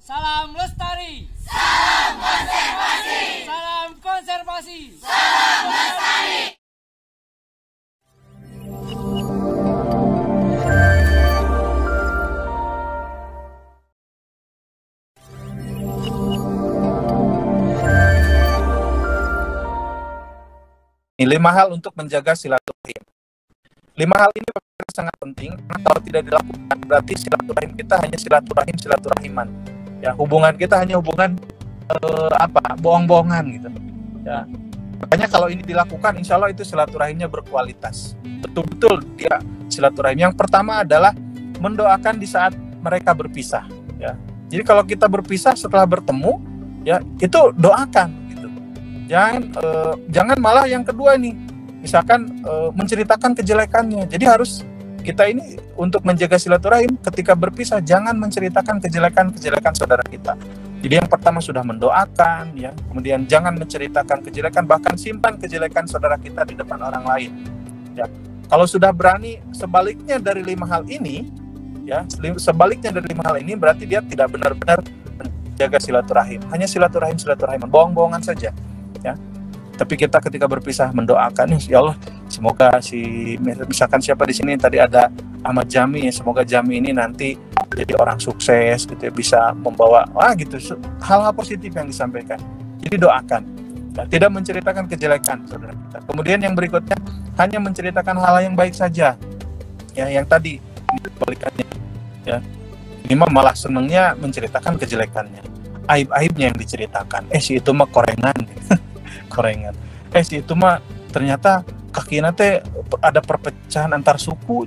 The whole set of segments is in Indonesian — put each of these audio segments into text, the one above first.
Salam lestari. Salam konservasi. Salam konservasi. Salam lestari. Lima hal untuk menjaga silaturahim. 5 hal ini sangat penting karena kalau tidak dilakukan berarti silaturahim kita hanya silaturahiman. Ya, hubungan kita hanya hubungan bohong-bohongan gitu. Ya. Makanya kalau ini dilakukan, insya Allah itu silaturahimnya berkualitas. Betul-betul dia silaturahim. Yang pertama adalah mendoakan di saat mereka berpisah. Ya. Jadi kalau kita berpisah setelah bertemu, ya itu doakan. Gitu. Jangan malah yang kedua nih, misalkan menceritakan kejelekannya. Jadi harus kita ini untuk menjaga silaturahim ketika berpisah jangan menceritakan kejelekan saudara kita. Jadi yang pertama sudah mendoakan, ya. Kemudian jangan menceritakan kejelekan, bahkan simpan kejelekan saudara kita di depan orang lain. Ya. Kalau sudah berani sebaliknya dari 5 hal ini, ya, sebaliknya dari 5 hal ini berarti dia tidak benar-benar menjaga silaturahim. Hanya silaturahim, bohong-bohongan saja, ya. Tapi kita ketika berpisah mendoakan, ya Allah, semoga misalkan siapa di sini tadi ada Ahmad Jami, ya, semoga Jami ini nanti jadi orang sukses gitu ya, bisa membawa gitu hal-hal positif yang disampaikan. Jadi doakan. Nah, tidak menceritakan kejelekan saudara kita. Kemudian yang berikutnya hanya menceritakan hal yang baik saja. Ya, yang tadi kebalikannya. Ya. Ini malah senangnya menceritakan kejelekannya. Aib-aibnya yang diceritakan. Si itu mah korengan. Si itu mah ternyata kakinya teh ada perpecahan antar suku.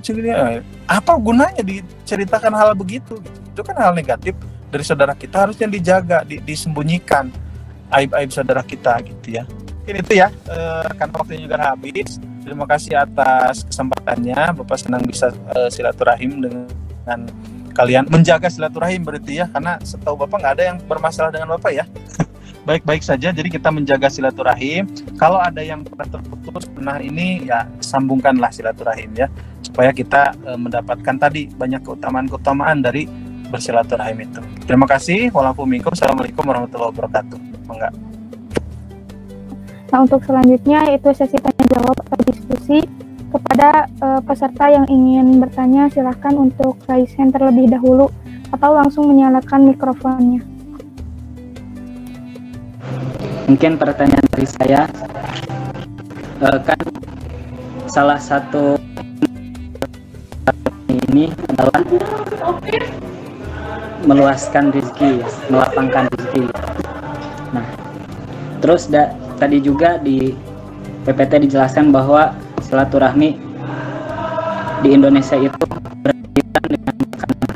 Apa gunanya diceritakan hal begitu? Itu kan hal negatif dari saudara kita, harusnya dijaga, disembunyikan aib-aib saudara kita gitu ya. Ini itu ya, karena waktunya juga habis. Terima kasih atas kesempatannya. Bapak senang bisa silaturahim dengan kalian, menjaga silaturahim berarti ya, karena setahu Bapak nggak ada yang bermasalah dengan Bapak ya. Baik-baik saja, jadi kita menjaga silaturahim. Kalau ada yang pernah terputus, ini ya sambungkanlah silaturahim ya, supaya kita mendapatkan tadi banyak keutamaan dari bersilaturahim itu. Terima kasih. Wassalamualaikum warahmatullahi wabarakatuh. Mangga. Nah, untuk selanjutnya itu sesi tanya jawab atau diskusi. Kepada peserta yang ingin bertanya, silahkan untuk raise hand terlebih dahulu atau langsung menyalakan mikrofonnya. Mungkin pertanyaan dari saya, kan salah satu ini adalah meluaskan rezeki, melapangkan rezeki. Nah, terus tadi juga di PPT dijelaskan bahwa silaturahmi di Indonesia itu berkaitan dengan makanan.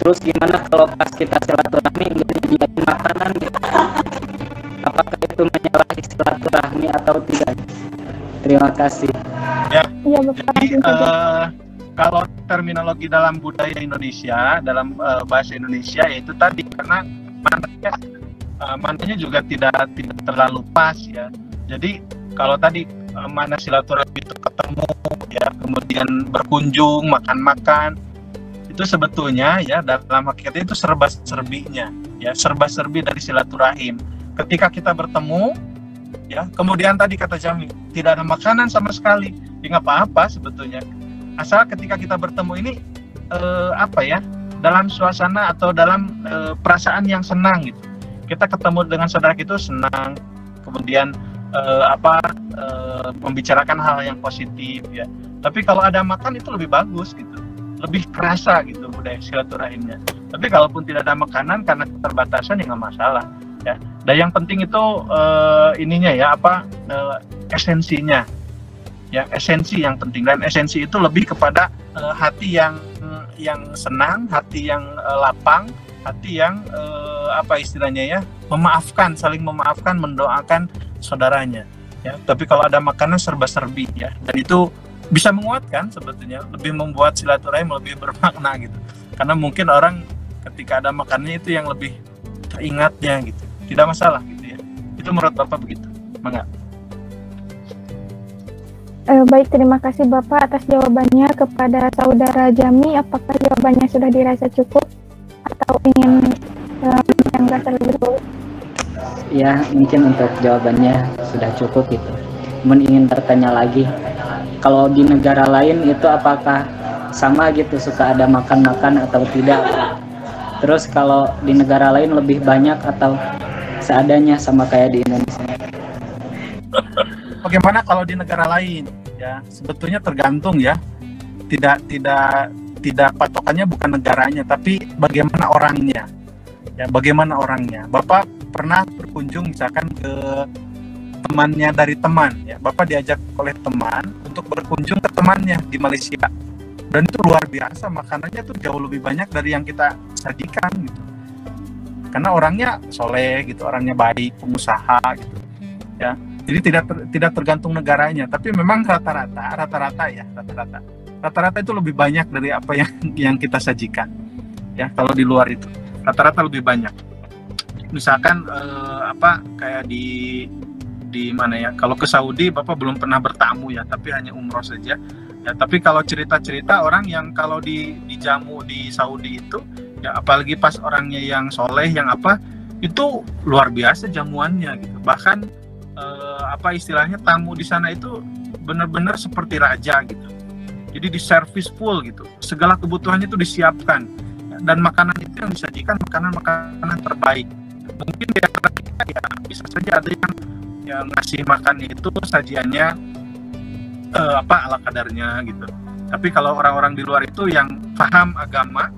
Terus gimana kalau pas kita silaturahmi nggak dijadiin makanan gitu? Apakah itu menyalahi silaturahmi atau tidak? Terima kasih. Ya. Iya, Bapak. Jadi kalau terminologi dalam budaya Indonesia, dalam bahasa Indonesia, yaitu tadi karena mananya juga tidak terlalu pas ya. Jadi kalau tadi mana silaturahmi itu ketemu ya, kemudian berkunjung, makan-makan, itu sebetulnya ya dalam hakikatnya itu serba-serbinya ya, serba-serbi dari silaturahim. Ketika kita bertemu ya, kemudian tadi kata Jami tidak ada makanan sama sekali, ya nggak apa-apa sebetulnya, asal ketika kita bertemu ini dalam suasana atau dalam perasaan yang senang gitu. Kita ketemu dengan saudara kita senang, kemudian membicarakan hal yang positif ya. Tapi kalau ada makan itu lebih bagus gitu, lebih kerasa gitu budaya silaturahimnya. Tapi kalaupun tidak ada makanan karena keterbatasan ya nggak masalah ya. Dan yang penting itu esensinya ya, esensi yang penting, dan esensi itu lebih kepada hati yang senang, hati yang lapang, hati yang memaafkan, saling memaafkan, mendoakan saudaranya ya. Tapi kalau ada makanan serba-serbi ya, dan itu bisa menguatkan sebetulnya, lebih membuat silaturahim lebih bermakna gitu. Karena mungkin orang ketika ada makanannya itu yang lebih teringatnya gitu. Tidak masalah gitu ya. Itu menurut Bapak begitu. Mangga. Baik, terima kasih Bapak atas jawabannya. Kepada Saudara Jami, apakah jawabannya sudah dirasa cukup atau ingin menambah terlebih dahulu? Ya, mungkin untuk jawabannya sudah cukup gitu. Namun ingin bertanya lagi, kalau di negara lain itu apakah sama gitu, suka ada makan-makan atau tidak? Terus kalau di negara lain lebih banyak atau seadanya sama kayak di Indonesia? Bagaimana kalau di negara lain? Ya, sebetulnya tergantung ya. Tidak patokannya bukan negaranya, tapi bagaimana orangnya. Ya, bagaimana orangnya. Bapak pernah berkunjung misalkan ke temannya dari teman, ya. Bapak diajak oleh teman untuk berkunjung ke temannya di Malaysia. Dan itu luar biasa, makanannya tuh jauh lebih banyak dari yang kita sajikan gitu. Karena orangnya soleh gitu, orangnya baik, pengusaha gitu. Ya. Jadi tidak tergantung negaranya, tapi memang rata-rata itu lebih banyak dari apa yang kita sajikan. Ya, kalau di luar itu rata-rata lebih banyak. Misalkan kayak di mana ya? Kalau ke Saudi Bapak belum pernah bertamu ya, tapi hanya umroh saja. Ya, tapi kalau cerita-cerita orang yang kalau dijamu di Saudi itu, ya apalagi pas orangnya yang soleh, yang itu luar biasa jamuannya gitu. Bahkan istilahnya tamu di sana itu benar-benar seperti raja gitu. Jadi di servis full gitu. Segala kebutuhannya itu disiapkan. Dan makanan itu yang disajikan makanan terbaik. Mungkin di antara kita ya bisa saja ada yang ngasih makan itu sajiannya ala kadarnya gitu. Tapi kalau orang-orang di luar itu yang paham agama,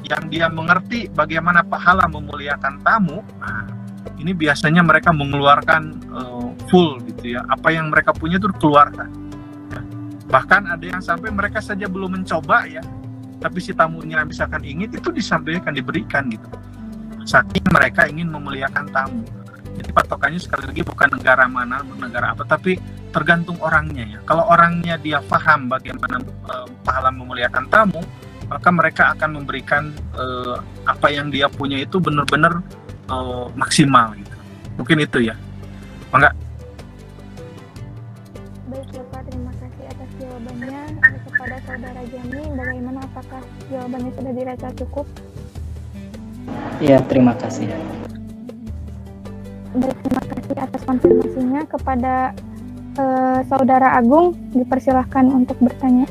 yang dia mengerti bagaimana pahala memuliakan tamu, ini biasanya mereka mengeluarkan full gitu ya. Apa yang mereka punya itu dikeluarkan. Ya. Bahkan ada yang sampai mereka saja belum mencoba ya, tapi si tamunya misalkan ingin, itu disampaikan, diberikan gitu. Saking mereka ingin memuliakan tamu. Jadi patokannya sekali lagi bukan negara mana, negara apa, tapi tergantung orangnya ya. Kalau orangnya dia paham bagaimana pahala memuliakan tamu, maka mereka akan memberikan apa yang dia punya itu benar-benar maksimal gitu. Mungkin itu ya. Enggak? Baik Bapak, terima kasih atas jawabannya. Kepada Saudara Jami, bagaimana, apakah jawabannya sudah dirasa cukup? Iya, terima kasih. Baik, terima kasih atas konfirmasinya. Kepada Saudara Agung, dipersilahkan untuk bertanya.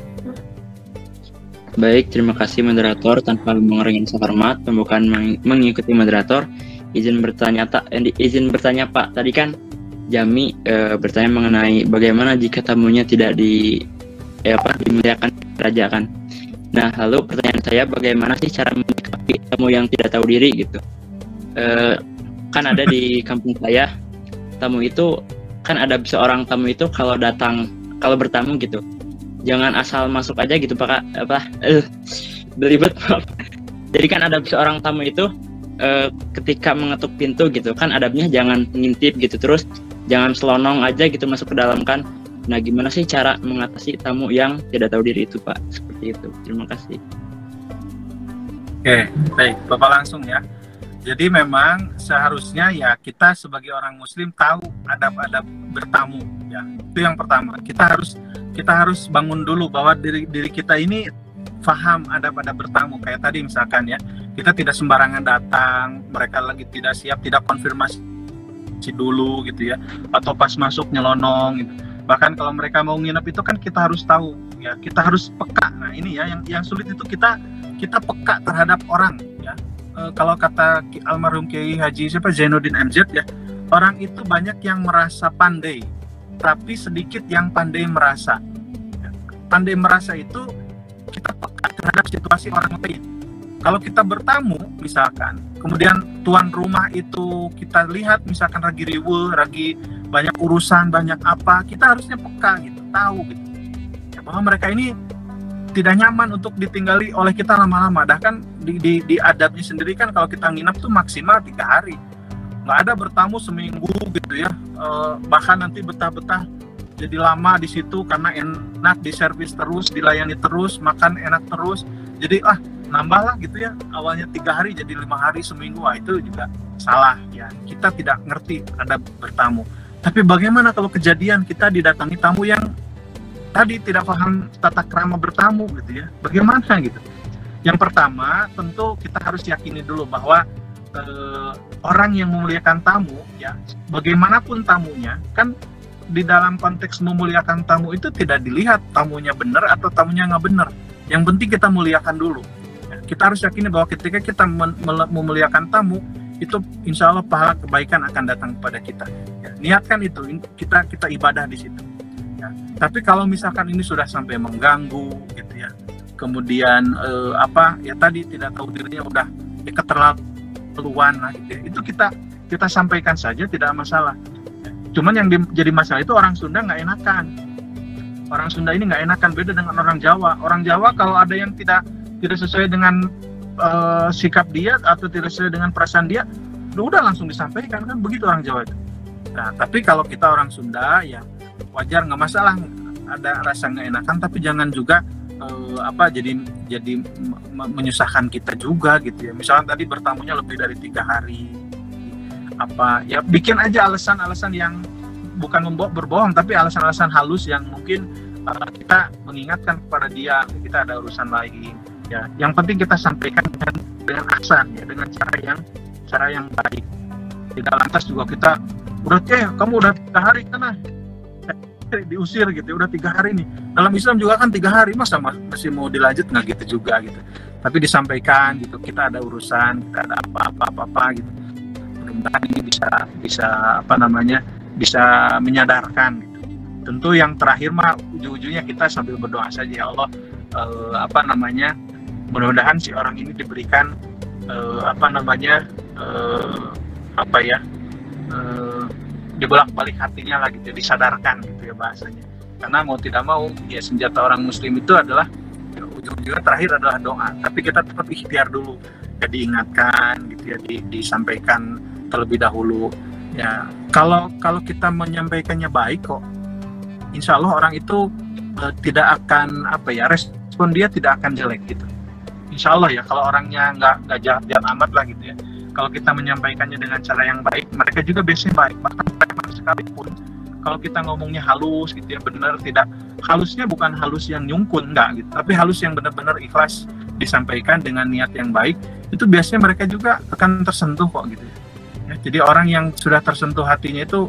Baik, terima kasih moderator. Tanpa mengurangi rasa hormat, bukan mengikuti moderator. Izin bertanya Pak. Tadi kan Jami bertanya mengenai bagaimana jika tamunya tidak dimuliakan raja kan. Nah, lalu pertanyaan saya, bagaimana sih cara menyikapi tamu yang tidak tahu diri gitu? Kan ada di kampung saya, tamu itu kan ada seorang tamu itu kalau bertamu gitu, jangan asal masuk aja gitu Pak. Belibet. Jadi kan ada seorang tamu itu ketika mengetuk pintu gitu kan, adabnya jangan ngintip gitu, terus jangan selonong aja gitu masuk ke dalam kan. Nah, gimana sih cara mengatasi tamu yang tidak tahu diri itu Pak? Seperti itu. Terima kasih. Oke, baik. Bapak langsung ya. Jadi memang seharusnya ya kita sebagai orang Muslim tahu adab-adab bertamu ya. Itu yang pertama. Kita harus bangun dulu bahwa diri kita ini paham adab-adab bertamu. Kayak tadi misalkan ya, kita tidak sembarangan datang, mereka lagi tidak siap, tidak konfirmasi dulu gitu ya, atau pas masuk nyelonong gitu. Bahkan kalau mereka mau nginep itu kan kita harus tahu ya, kita harus peka. Nah ini ya yang sulit itu kita peka terhadap orang ya. Kalau kata almarhum Kiai Haji Zainuddin MZ ya, orang itu banyak yang merasa pandai, tapi sedikit yang pandai merasa. Pandai merasa itu kita peka terhadap situasi orang lain. Kalau kita bertamu misalkan, kemudian tuan rumah itu kita lihat misalkan lagi riweuh, lagi banyak urusan, banyak apa, kita harusnya peka gitu, tahu gitu ya, bahwa mereka ini tidak nyaman untuk ditinggali oleh kita lama-lama. Bahkan di adabnya sendiri kan kalau kita nginep tuh maksimal 3 hari, nggak ada bertamu seminggu gitu ya. Bahkan nanti betah-betah jadi lama di situ karena enak, diservis terus, dilayani terus, makan enak terus, jadi nambah lah gitu ya, awalnya 3 hari jadi 5 hari, seminggu. Itu juga salah ya, kita tidak ngerti adab bertamu. Tapi bagaimana kalau kejadian kita didatangi tamu yang tadi tidak paham tata krama bertamu gitu ya. Bagaimana gitu? Yang pertama tentu kita harus yakini dulu bahwa orang yang memuliakan tamu ya, bagaimanapun tamunya, kan di dalam konteks memuliakan tamu itu tidak dilihat tamunya benar atau tamunya nggak benar. Yang penting kita muliakan dulu. Ya, kita harus yakini bahwa ketika kita memuliakan tamu, itu insya Allah pahala kebaikan akan datang kepada kita. Ya, niatkan itu, kita ibadah di situ. Ya, tapi kalau misalkan ini sudah sampai mengganggu, gitu ya, kemudian ya tadi tidak tahu dirinya udah keterlaluan lah, gitu ya, itu kita sampaikan saja, tidak masalah. Cuman yang jadi masalah itu orang Sunda nggak enakan. Orang Sunda ini nggak enakan, beda dengan orang Jawa. Orang Jawa kalau ada yang tidak sesuai dengan sikap dia atau tidak sesuai dengan perasaan dia, udah langsung disampaikan, kan begitu orang Jawa itu. Nah, tapi kalau kita orang Sunda ya wajar, nggak masalah ada rasa nggak enakan, tapi jangan juga jadi menyusahkan kita juga gitu ya. Misalnya tadi bertamunya lebih dari 3 hari. Ya bikin aja alasan-alasan yang bukan berbohong, tapi alasan-alasan halus yang mungkin kita mengingatkan kepada dia kita ada urusan lain ya. Yang penting kita sampaikan dengan aksan ya, dengan cara yang baik. Tidak lantas juga kita kamu udah 3 hari kan diusir gitu, udah 3 hari nih. Dalam Islam juga kan 3 hari, masa masih mau dilanjut nggak gitu juga gitu. Tapi disampaikan gitu, kita ada urusan, kita ada apa gitu. Mudah-mudahan ini bisa menyadarkan gitu. Tentu yang terakhir mah ujung-ujungnya kita sambil berdoa saja, ya Allah, mudah-mudahan si orang ini diberikan dibolak-balik hatinya lagi, jadi disadarkan gitu ya bahasanya. Karena mau tidak mau ya senjata orang muslim itu adalah ya, ujung-ujungnya terakhir adalah doa. Tapi kita tetap ikhtiar dulu, ya diingatkan gitu ya, disampaikan terlebih dahulu. Ya kalau kita menyampaikannya baik kok, insya Allah orang itu tidak akan respon dia tidak akan jelek gitu. Insya Allah ya, kalau orangnya nggak jahat amat lah gitu ya. Kalau kita menyampaikannya dengan cara yang baik, mereka juga biasanya baik. Bahkan preman sekalipun, kalau kita ngomongnya halus gitu ya, benar, tidak halusnya bukan halus yang nyungkun, enggak gitu, tapi halus yang benar-benar ikhlas disampaikan dengan niat yang baik, itu biasanya mereka juga akan tersentuh kok gitu ya. Jadi orang yang sudah tersentuh hatinya itu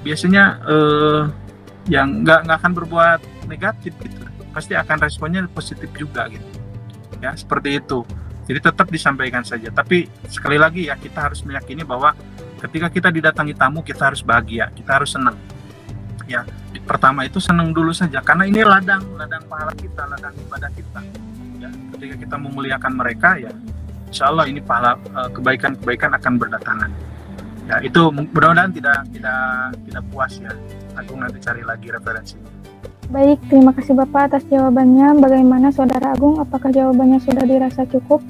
biasanya yang nggak akan berbuat negatif gitu, pasti akan responnya positif juga gitu ya, seperti itu. Jadi tetap disampaikan saja. Tapi sekali lagi ya, kita harus meyakini bahwa ketika kita didatangi tamu, kita harus bahagia, kita harus senang. Ya, pertama itu senang dulu saja, karena ini ladang pahala kita, ladang ibadah kita. Ya, ketika kita memuliakan mereka, ya, insya Allah ini pahala kebaikan akan berdatangan. Ya, itu mudah-mudahan tidak puas ya. Aku nanti cari lagi referensinya. Baik, terima kasih Bapak atas jawabannya. Bagaimana Saudara Agung, apakah jawabannya sudah dirasa cukup?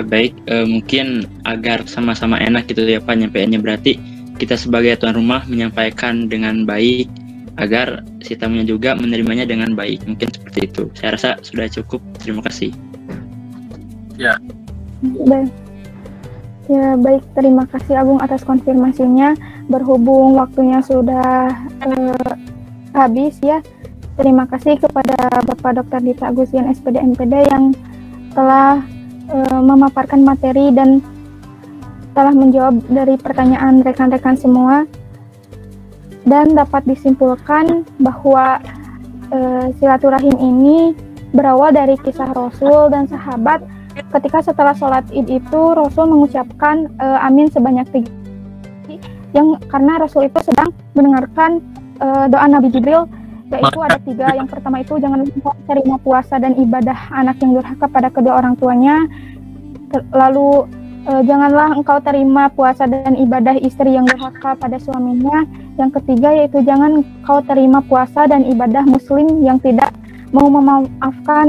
Baik, mungkin agar sama-sama enak gitu ya Pak nyampaiannya, berarti kita sebagai tuan rumah menyampaikan dengan baik agar si tamunya juga menerimanya dengan baik. Mungkin seperti itu. Saya rasa sudah cukup. Terima kasih. Ya. Baik. Ya, baik, terima kasih Agung atas konfirmasinya. Berhubung waktunya sudah habis ya, terima kasih kepada Bapak Dr. Dita Agustian SPD MPD yang telah memaparkan materi dan telah menjawab dari pertanyaan rekan-rekan semua, dan dapat disimpulkan bahwa silaturahim ini berawal dari kisah Rasul dan sahabat. Ketika setelah sholat id itu Rasul mengucapkan amin sebanyak 3 yang karena Rasul itu sedang mendengarkan doa Nabi Jibril, yaitu ada 3. Yang pertama itu jangan terima puasa dan ibadah anak yang durhaka pada kedua orang tuanya. Lalu janganlah engkau terima puasa dan ibadah istri yang durhaka pada suaminya. Yang ketiga yaitu jangan engkau terima puasa dan ibadah muslim yang tidak mau memaafkan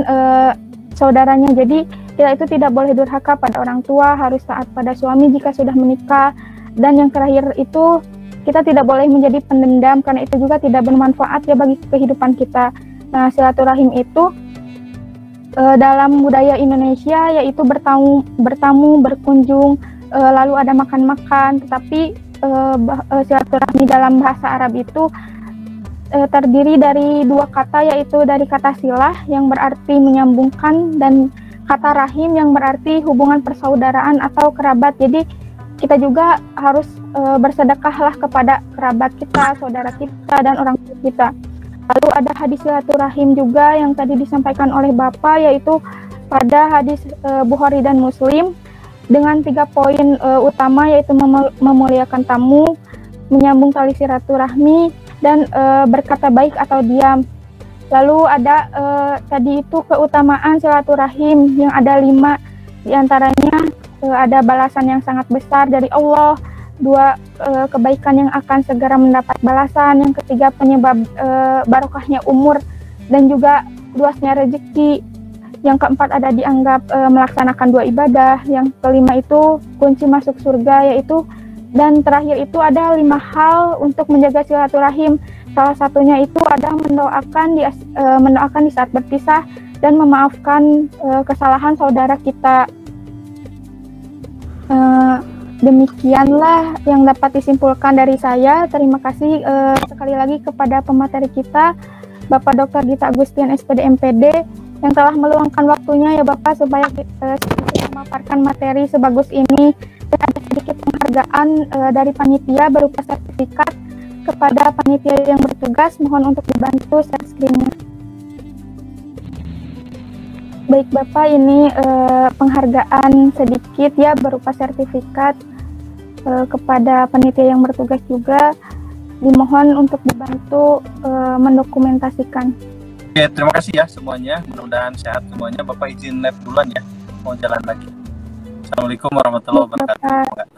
saudaranya. Jadi itu tidak boleh durhaka pada orang tua, harus taat pada suami jika sudah menikah. Dan yang terakhir itu kita tidak boleh menjadi pendendam, karena itu juga tidak bermanfaat ya bagi kehidupan kita. Nah, silaturahim itu dalam budaya Indonesia yaitu bertamu, berkunjung, lalu ada makan-makan. Tetapi silaturahmi dalam bahasa Arab itu terdiri dari dua kata, yaitu dari kata silah yang berarti menyambungkan dan kata rahim yang berarti hubungan persaudaraan atau kerabat. Jadi kita juga harus bersedekahlah kepada kerabat kita, saudara kita, dan orang tua kita. Lalu ada hadis silaturahim juga yang tadi disampaikan oleh Bapak, yaitu pada hadis Bukhari dan Muslim dengan 3 poin utama, yaitu memuliakan tamu, menyambung tali silaturahmi, dan berkata baik atau diam. Lalu ada tadi itu keutamaan silaturahim yang ada 5, diantaranya ada balasan yang sangat besar dari Allah, 2 kebaikan yang akan segera mendapat balasan, yang ketiga penyebab barokahnya umur dan juga luasnya rezeki, yang keempat ada dianggap melaksanakan 2 ibadah, yang kelima itu kunci masuk surga, yaitu, dan terakhir itu ada 5 hal untuk menjaga silaturahim. Salah satunya itu ada mendoakan di saat berpisah dan memaafkan kesalahan saudara kita. Demikianlah yang dapat disimpulkan dari saya. Terima kasih sekali lagi kepada pemateri kita, Bapak Dr. Dita Agustian SPD MPD, yang telah meluangkan waktunya ya Bapak supaya kita memaparkan materi sebagus ini, dan ada sedikit penghargaan dari panitia berupa sertifikat kepada panitia yang bertugas. Mohon untuk dibantu share screen-nya. Baik Bapak, ini penghargaan sedikit ya berupa sertifikat kepada panitia yang bertugas juga. Dimohon untuk dibantu mendokumentasikan. Oke, terima kasih ya semuanya. Mudah-mudahan sehat semuanya. Bapak izin live duluan ya. Mau jalan lagi. Assalamualaikum warahmatullahi wabarakatuh.